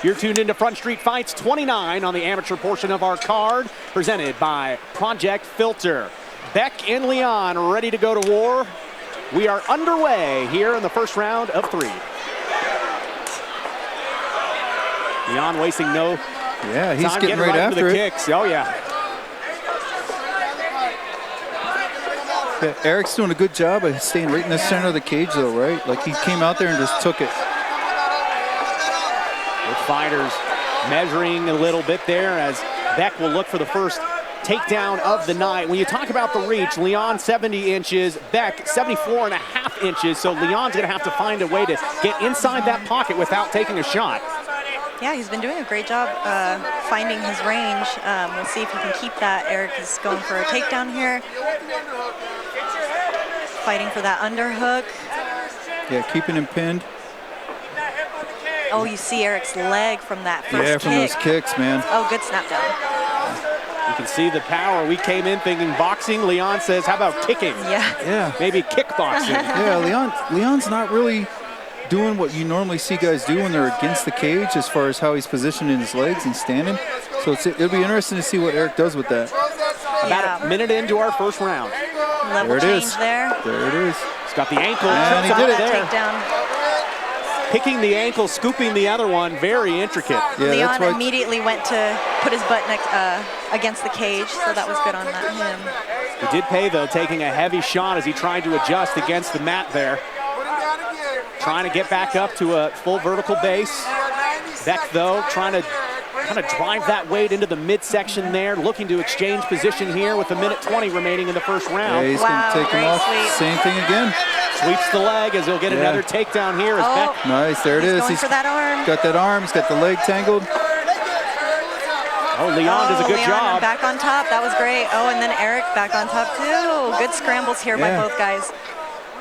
You're tuned into Front Street Fights 29 on the amateur portion of our card, presented by Project Filter. Beck and Lian ready to go to war. We are underway here in the first round of 3. Lian wasting no he's time getting right after the it. kicks. Oh, yeah. Eric's doing a good job of staying right in the center of the cage, though, right? Like, he came out there and just took it. Both fighters measuring a little bit there as Beck will look for the first takedown of the night. When you talk about the reach, Lian 70 inches, Beck 74.5 inches, so Leon's gonna have to find a way to get inside that pocket without taking a shot. Yeah, he's been doing a great job finding his range. We'll see if he can keep that. Eric is going for a takedown here. Fighting for that underhook. Yeah, keeping him pinned. Oh, you see Eric's leg from that first kick. From those kicks, man. Oh, good snap down. You can see the power. We came in thinking boxing. Lian says, how about kicking? Yeah. Maybe kickboxing. Yeah, Leon's not really doing what you normally see guys do when they're against the cage as far as how he's positioning his legs and standing. So it'll be interesting to see what Eric does with that. About a minute into our first round. Level change there. There it is. He's got the ankle. And he did it there. Takedown. Picking the ankle, scooping the other one, very intricate. Yeah, Lian immediately went to put his butt against the cage, so that was good on him. He did pay, though, taking a heavy shot as he tried to adjust against the mat there. Trying to get back up to a full vertical base. Beck, though, trying to kind of drive that weight into the midsection there, looking to exchange position here with 1:20 remaining in the first round. Yeah, he's going to take him off. Sweep. Same thing again. Sweeps the leg as he'll get another takedown here. As Beck. Nice, there it is. He's for that arm. He's got that arm. He's got the leg tangled. Oh, Lian does a good job. Back on top. That was great. Oh, and then Eric back on top, too. Good scrambles here by both guys.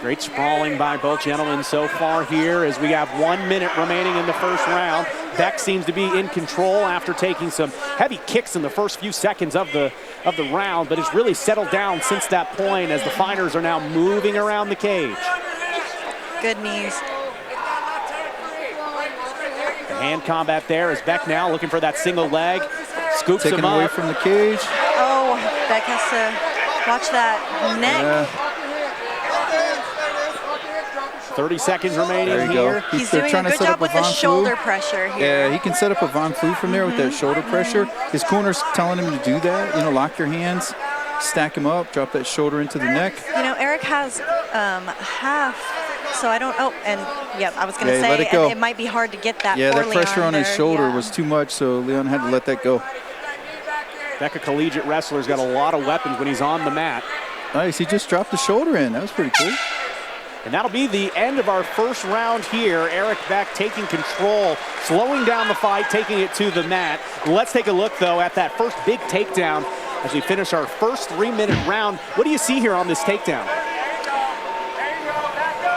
Great sprawling by both gentlemen so far here as we have 1 minute remaining in the first round. Beck seems to be in control after taking some heavy kicks in the first few seconds of the round, but it's really settled down since that point as the fighters are now moving around the cage. Good knees. The hand combat there as Beck now looking for that single leg. Scoops Taking him up. away from the cage. Oh, Beck has to watch that neck. Yeah. 30 seconds remaining there you here. Go. He's doing a good job with the shoulder pressure here. Yeah, he can set up a Von Flue from there with that shoulder pressure. His corner's telling him to do that. You know, lock your hands, stack him up, drop that shoulder into the neck. You know, Eric has half, so I don't, I was going to say it might be hard to get that Yeah, that pressure on his shoulder was too much, so Lian had to let that go. Beck, a collegiate wrestler's got a lot of weapons when he's on the mat. Nice, he just dropped the shoulder in. That was pretty cool. And that'll be the end of our first round here. Eric Beck taking control, slowing down the fight, taking it to the mat. Let's take a look, though, at that first big takedown as we finish our first 3-minute round. What do you see here on this takedown?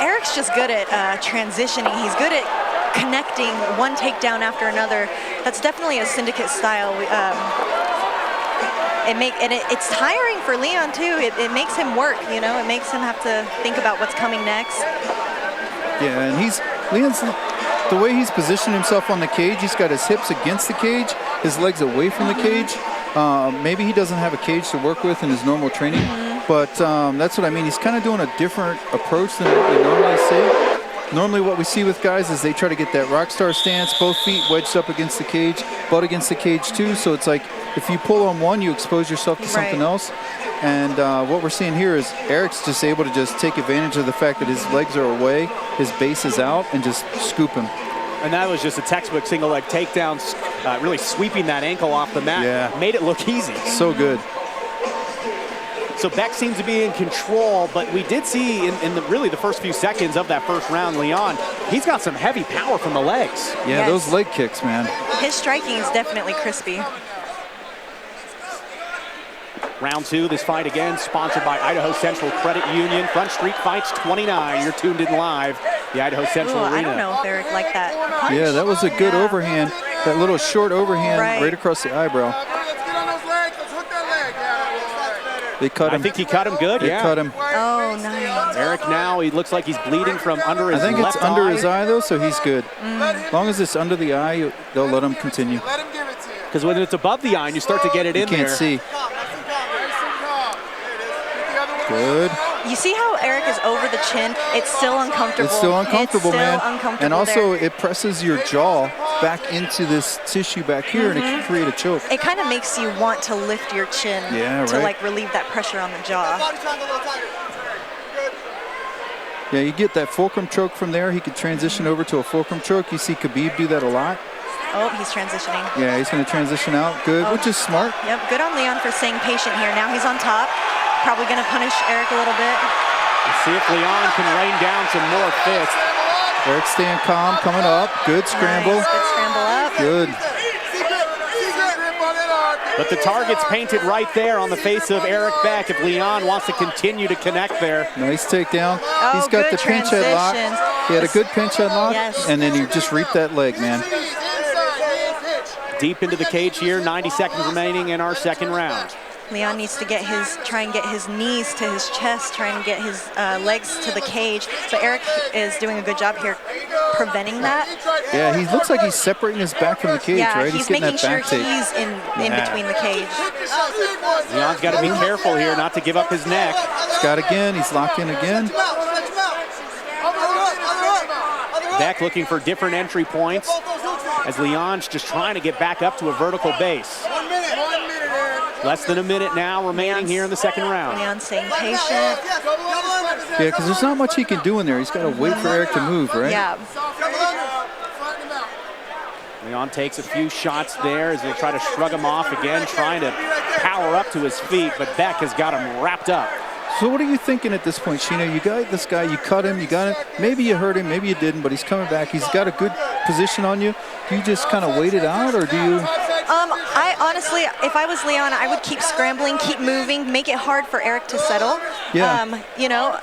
Eric's just good at transitioning. He's good at connecting one takedown after another. That's definitely a syndicate style. It's tiring for Lian too. It makes him work, you know. It makes him have to think about what's coming next. Yeah, and Lian's the way he's positioned himself on the cage. He's got his hips against the cage, his legs away from the cage. Maybe he doesn't have a cage to work with in his normal training, but that's what I mean. He's kind of doing a different approach than what we normally see. Normally what we see with guys is they try to get that rock star stance, both feet wedged up against the cage, butt against the cage too. So it's like if you pull on one, you expose yourself to something else. And what we're seeing here is Eric's just able to just take advantage of the fact that his legs are away, his base is out, and just scoop him. And that was just a textbook single leg takedown, really sweeping that ankle off the mat. Yeah. Made it look easy. So good. So Beck seems to be in control, but we did see in really the first few seconds of that first round, Lian, he's got some heavy power from the legs. Yeah, those leg kicks, man. His striking is definitely crispy. Round 2, this fight again sponsored by Idaho Central Credit Union. Front Street Fights 29. You're tuned in live, the Idaho Central Arena. I don't know if Eric liked that punch. Yeah, that was a good overhand. That little short overhand right across the eyebrow. They cut him. I think he cut him good, They yeah. cut him. Oh, nice. Eric now, he looks like he's bleeding from under his I think left it's under eye. his eye, though, so he's good. As long as it's under the eye, they'll let him continue. Because when it's above the eye and you start to get it in You can't there. see. Good. You see how Eric is over the chin? It's still uncomfortable. It's still uncomfortable, it's still man. Uncomfortable And also, there. it presses your jaw back into this tissue back here, and it can create a choke. It kind of makes you want to lift your chin Yeah, to right. like relieve that pressure on the jaw. Yeah, you get that fulcrum choke from there. He could transition over to a fulcrum choke. You see Khabib do that a lot. Oh, he's transitioning. Yeah, he's going to transition out. Good, which is smart. Yep, good on Lian for staying patient here. Now he's on top. Probably going to punish Eric a little bit. Let's see if Lian can rain down some more fists. Eric staying calm, coming up. Good scramble. Nice, good scramble up. Good. But the target's painted right there on the face of Eric Beck if Lian wants to continue to connect there. Nice takedown. Oh, He's got good the pinch headlock. transitions. He had a good pinch headlock, Yes. and then he just reaped that leg, man. Deep into the cage here, 90 seconds remaining in our second round. Lian needs to try and get his knees to his chest, try and get his legs to the cage. But Eric is doing a good job here preventing that. Yeah, he looks like he's separating his back from the cage, Yeah, right? he's getting making that sure back take. he's in between the cage. Lian's got to be careful here not to give up his neck. Scott again, he's locked in again. Beck looking for different entry points as Lian's just trying to get back up to a vertical base. Less than a minute now remaining here in the second round. Lian staying patient. Yeah, because there's not much he can do in there. He's got to wait for Eric to move, right? Yeah. Lian takes a few shots there as they try to shrug him off again, trying to power up to his feet, but Beck has got him wrapped up. So what are you thinking at this point, Sheena? You got this guy, you cut him, you got him. Maybe you hurt him, maybe you didn't, but he's coming back. He's got a good position on you. Do you just kind of wait it out, or do you? I honestly, if I was Lian, I would keep scrambling, keep moving, make it hard for Eric to settle. Yeah. You know,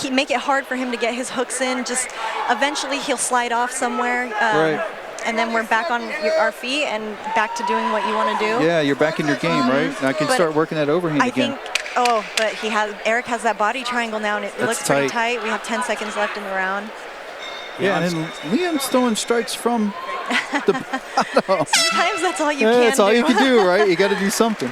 make it hard for him to get his hooks in. Just eventually he'll slide off somewhere. Right. And then we're back on our feet and back to doing what you want to do. Yeah, you're back in your game, right? And I can start working that overhand again. But Eric has that body triangle now, and it looks pretty tight. We have 10 seconds left in the round. Yeah, and then Liam's throwing strikes from the. Sometimes that's all you can do. That's all you can do, right? You got to do something.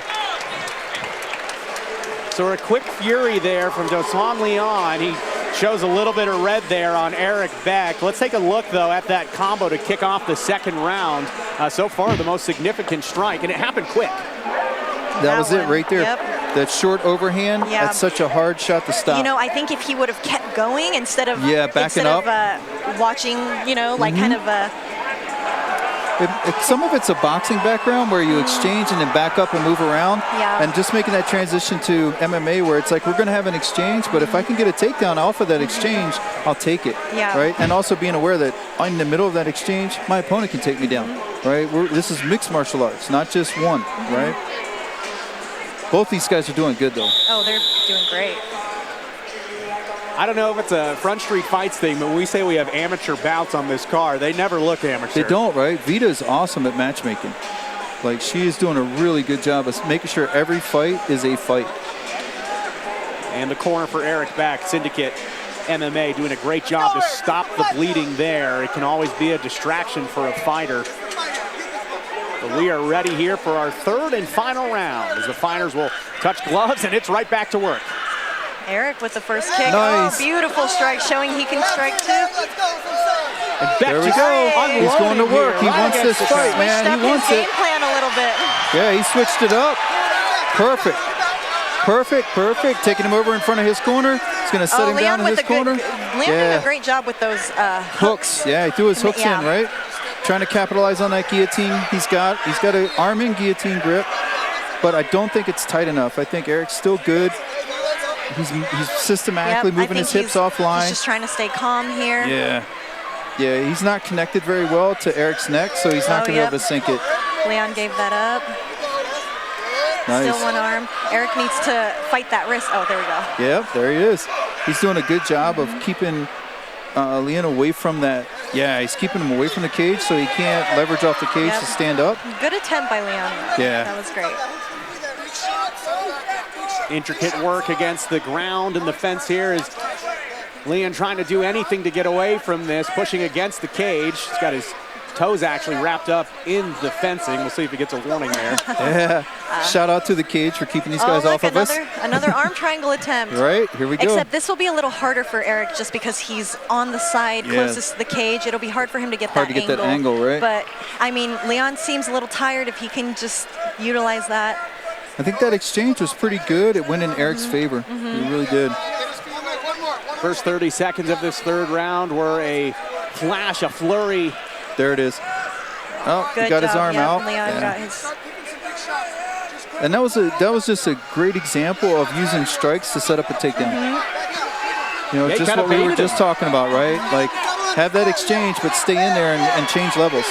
So a quick fury there from Doswan Lian. He shows a little bit of red there on Eric Beck. Let's take a look, though, at that combo to kick off the second round. So far, the most significant strike, and it happened quick. That was it right there. Yep. That short overhand, that's such a hard shot to stop. You know, I think if he would have kept going instead of backing up, watching, you know, like kind of some of it's a boxing background where you exchange and then back up and move around. Yeah. And just making that transition to MMA where it's like, we're going to have an exchange, but if I can get a takedown off of that exchange, I'll take it. Yeah. Right? And also being aware that in the middle of that exchange, my opponent can take me down. Right? This is mixed martial arts, not just one. Right? Both these guys are doing good, though. Oh, they're doing great. I don't know if it's a Front Street Fights thing, but when we say we have amateur bouts on this card, they never look amateur. They don't, right? Vita's awesome at matchmaking. Like, she is doing a really good job of making sure every fight is a fight. And the corner for Eric Beck, Syndicate MMA, doing a great job to stop the bleeding there. It can always be a distraction for a fighter. But we are ready here for our third and final round as the fighters will touch gloves, and it's right back to work. Eric with the first kick. Nice. Oh, beautiful strike, showing he can strike too. And Beck There we just go. He's going to work. He wants this fight, man. Switched up He wants his it. game plan a little bit. Yeah, he switched it up. Perfect. Perfect, perfect. Taking him over in front of his corner. He's going to set him down in his corner. Lian did a great job with those hooks. Yeah, he threw his hooks in, right? Trying to capitalize on that guillotine he's got. He's got an arm in guillotine grip, but I don't think it's tight enough. I think Eric's still good. He's systematically moving his hips offline. He's just trying to stay calm here. Yeah, he's not connected very well to Eric's neck, so he's not going to be able to sink it. Lian gave that up. Nice. Still one arm. Eric needs to fight that wrist. Oh, there we go. Yep, there he is. He's doing a good job of keeping Lian away from that. Yeah, he's keeping him away from the cage so he can't leverage off the cage to stand up. Good attempt by Lian. Yeah. That was great. Intricate work against the ground and the fence here is Lian trying to do anything to get away from this, pushing against the cage. He's got his toes actually wrapped up in the fencing. We'll see if he gets a warning there. Yeah. Shout out to the cage for keeping these guys off of us. Another arm triangle attempt. Right, here we go. Except this will be a little harder for Eric just because he's on the side closest to the cage. It'll be hard for him to get that angle. Hard to get that angle, right? But, I mean, Lian seems a little tired if he can just utilize that. I think that exchange was pretty good. It went in Eric's favor. It really did. First 30 seconds of this third round were a flash, a flurry. There it is. Oh, he got his arm out. Lian got his. And that was just a great example of using strikes to set up a takedown. You know, just what we were just talking about, right? Like, have that exchange, but stay in there and change levels.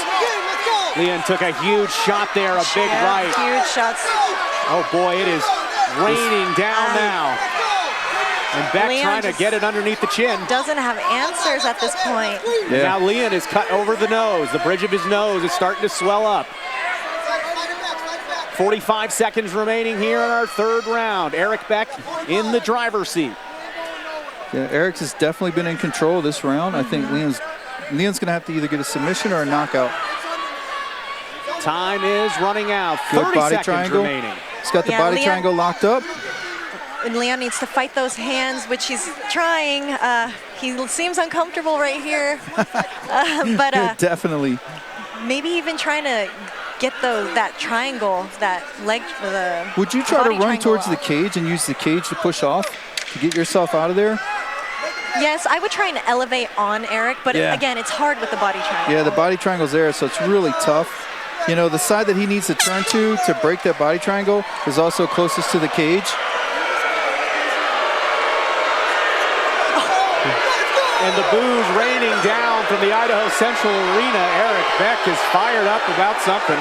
Lian took a huge shot there, a big right. Huge shots. Oh boy, it is raining down now. And Beck Lian trying to get it underneath the chin. Doesn't have answers at this point. Yeah. Now Lian is cut over the nose. The bridge of his nose is starting to swell up. 45 seconds remaining here in our third round. Eric Beck in the driver's seat. Yeah, Eric's has definitely been in control this round. I think Lian's going to have to either get a submission or a knockout. Time is running out. Good 30 body seconds triangle. remaining. He's got the body triangle locked up. And Lian needs to fight those hands, which he's trying. He seems uncomfortable right here. But definitely. Maybe even trying to get that triangle, that leg. Would you try to run towards the cage and use the cage to push off to get yourself out of there? Yes, I would try and elevate on Eric, but again, it's hard with the body triangle. Yeah, the body triangle's there, so it's really tough. You know, the side that he needs to turn to break that body triangle is also closest to the cage. And the boos raining down from the Idaho Central Arena. Eric Beck is fired up about something.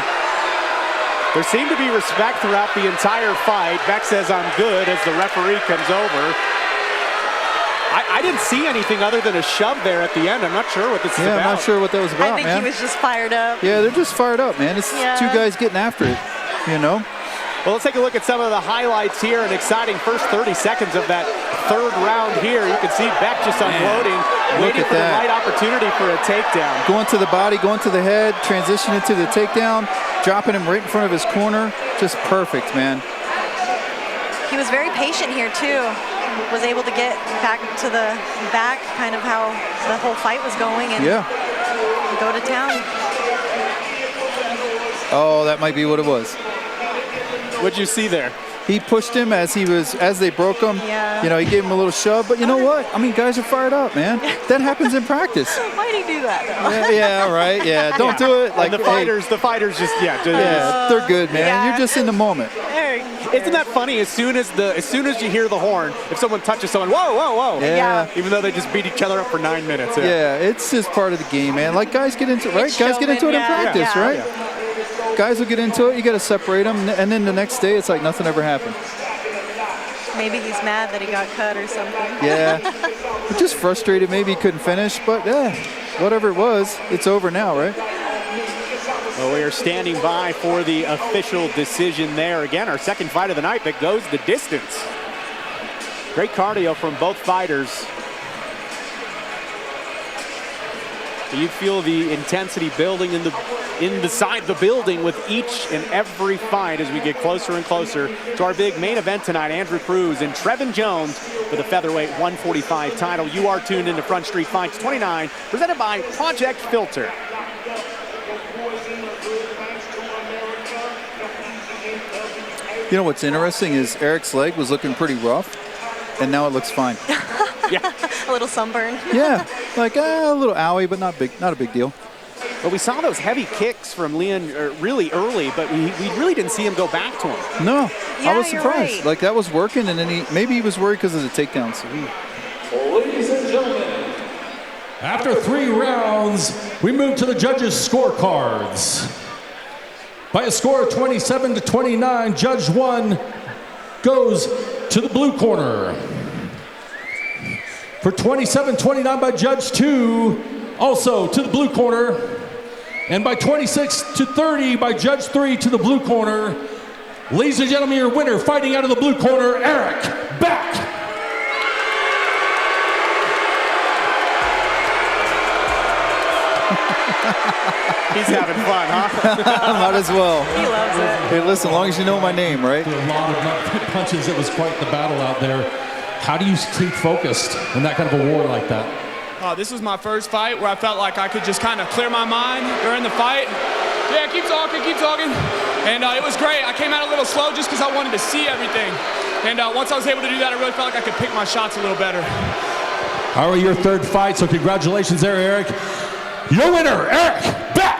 There seemed to be respect throughout the entire fight. Beck says, "I'm good," as the referee comes over. I didn't see anything other than a shove there at the end. I'm not sure what this is about. Yeah, I'm not sure what that was about, man. I think he was just fired up. Yeah, they're just fired up, man. It's two guys getting after it, you know? Well, let's take a look at some of the highlights here. An exciting first 30 seconds of that third round here. You can see Beck just unloading, waiting for the right opportunity for a takedown. Going to the body, going to the head, transitioning to the takedown, dropping him right in front of his corner. Just perfect, man. He was very patient here, too. Was able to get back to the back, kind of how the whole fight was going, and go to town. Oh, that might be what it was. What'd you see there? He pushed him as they broke him. Yeah. You know, he gave him a little shove, but you know what? I mean, guys are fired up, man. That happens in practice. Why'd he do that, though? Yeah, right. Yeah, don't do it. Like the fighters just they're good, man. You're just in the moment. Isn't that funny? As soon as you hear the horn, if someone touches someone, whoa, whoa, whoa. Yeah. Even though they just beat each other up for 9 minutes. Yeah, it's just part of the game, man. Like guys get into it, right? Guys get into it in practice, right? Yeah. Guys will get into it. You got to separate them, and then the next day it's like nothing ever happened. Maybe he's mad that he got cut or something. Yeah, just frustrated. Maybe he couldn't finish, but whatever it was, it's over now, right? Well, we are standing by for the official decision there. Again, our second fight of the night that goes the distance. Great cardio from both fighters. You feel the intensity building inside the building with each and every fight as we get closer and closer to our big main event tonight. Andrew Cruz and Trevin Jones for the featherweight 145 title. You are tuned into Front Street Fights 29, presented by Project Filter. You know what's interesting is Eric's leg was looking pretty rough, and now it looks fine. Yeah, a little sunburn. Yeah, like a little owie, but not a big deal. Well, we saw those heavy kicks from Lian really early, but we really didn't see him go back to him. No, I was surprised. Right. Like that was working, and then maybe he was worried because of the takedowns. Ladies and gentlemen, after 3 rounds, we move to the judges' scorecards. By a score of 27-29, Judge 1 goes to the blue corner. For 27-29 by Judge 2, also to the blue corner. And by 26-30 by Judge 3 to the blue corner. Ladies and gentlemen, your winner, fighting out of the blue corner, Eric Beck. He's having fun, huh? Might as well. He loves it. Hey, listen, as long as you know my name, right? A lot of punches. It was quite the battle out there. How do you keep focused in that kind of a war like that? This was my first fight where I felt like I could just kind of clear my mind during the fight. Yeah, keep talking. And it was great. I came out a little slow just because I wanted to see everything. And once I was able to do that, I really felt like I could pick my shots a little better. All right, your third fight, so congratulations there, Eric. Your winner, Eric Beck.